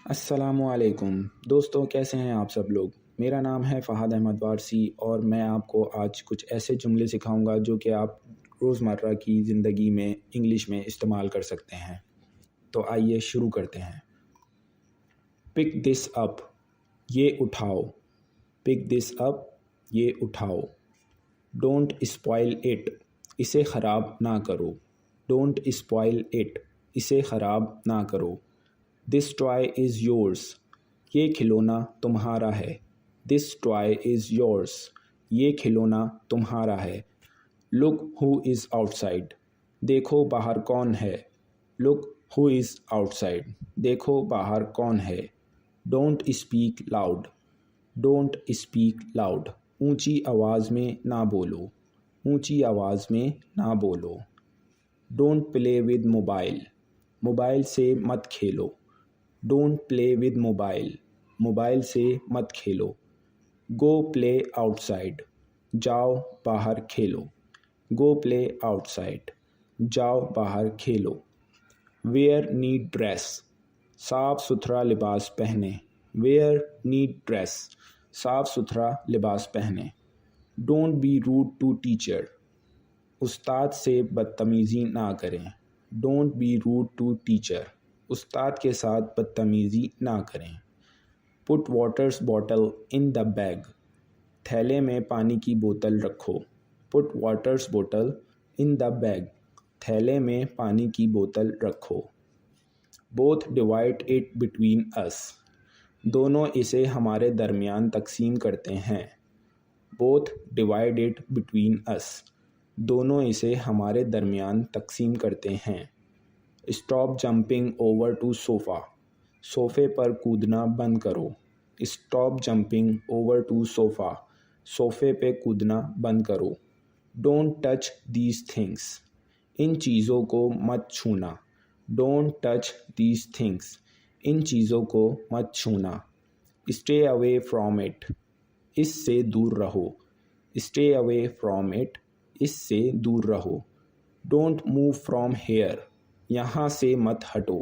अस्सलामुअलैकुम दोस्तों, कैसे हैं आप सब लोग। मेरा नाम है फ़हाद अहमद वारसी और मैं आपको आज कुछ ऐसे जुमले सिखाऊंगा जो कि आप रोज़मर्रा की ज़िंदगी में इंग्लिश में इस्तेमाल कर सकते हैं। तो आइए शुरू करते हैं। पिक दिस अप, ये उठाओ। पिक दिस अप, ये उठाओ। डोंट स्पॉइल इट, इसे ख़राब ना करो। डोंट स्पॉइल इट, इसे ख़राब ना करो। दिस टॉय इज़ योर्स, ये खिलौना तुम्हारा है। दिस टॉय इज़ योर्स, ये खिलौना तुम्हारा है। लुक हु इज़ आउटसाइड, देखो बाहर कौन है। लुक हु इज़ आउटसाइड, देखो बाहर कौन है। Don't speak loud, don't speak loud, ऊंची आवाज़ में ना बोलो। ऊंची आवाज़ में ना बोलो। Don't play with mobile, mobile से मत खेलो। Don't play with mobile, mobile से मत खेलो। गो प्ले आउटसाइड, जाओ बाहर खेलो। गो प्ले आउटसाइड, जाओ बाहर खेलो। वेयर नीट ड्रेस, साफ़ सुथरा लिबास पहने। वेयर नीट ड्रेस, साफ़ सुथरा लिबास पहने। Don't be rude to teacher, उस्ताद से बदतमीज़ी ना करें। Don't be rude to teacher, उस्ताद के साथ बदतमीज़ी ना करें। Put waters bottle in the bag, थैले में पानी की बोतल रखो। Put waters bottle in the bag, थैले में पानी की बोतल रखो। Both divide it between us, दोनों इसे हमारे दरमियान तकसीम करते हैं। Both divide it between us, दोनों इसे हमारे दरमियान तकसीम करते हैं। Stop jumping over to sofa, सोफ़े पर कूदना बंद करो। Stop jumping over to sofa, सोफ़े पे कूदना बंद करो। डोंट टच दीज थिंग्स, इन चीज़ों को मत छूना। डोंट टच दीज थिंग्स, इन चीज़ों को मत छूना। स्टे अवे फ्रॉम इट, इससे दूर रहो। स्टे अवे फ्रॉम इट, इससे दूर रहो। डोंट मूव फ्रॉम हेयर, यहाँ से मत हटो।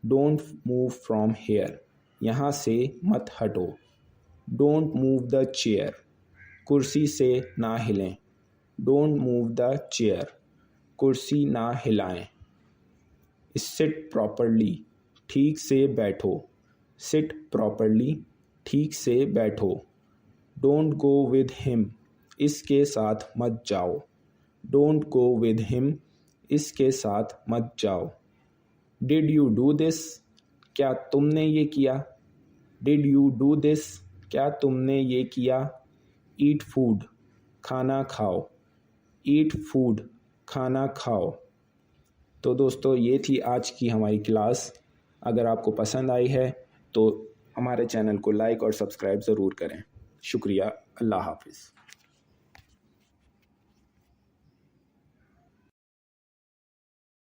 डोंट मूव फ्रॉम हेयर, यहाँ से मत हटो। डोंट मूव द चेयर, कुर्सी से ना हिलें। डोंट मूव द चेयर, कुर्सी ना हिलाएं। सिट प्रॉपरली, ठीक से बैठो। सिट प्रॉपरली, ठीक से बैठो। डोंट गो विद हिम, इसके साथ मत जाओ। डोंट गो विद हिम, इसके साथ मत जाओ। डिड यू डू दिस, क्या तुमने ये किया। डिड यू डू दिस, क्या तुमने ये किया। ईट फूड, खाना खाओ। ईट फूड, खाना खाओ। तो दोस्तों, ये थी आज की हमारी क्लास। अगर आपको पसंद आई है तो हमारे चैनल को लाइक और सब्सक्राइब ज़रूर करें। शुक्रिया। अल्लाह हाफ़िज़।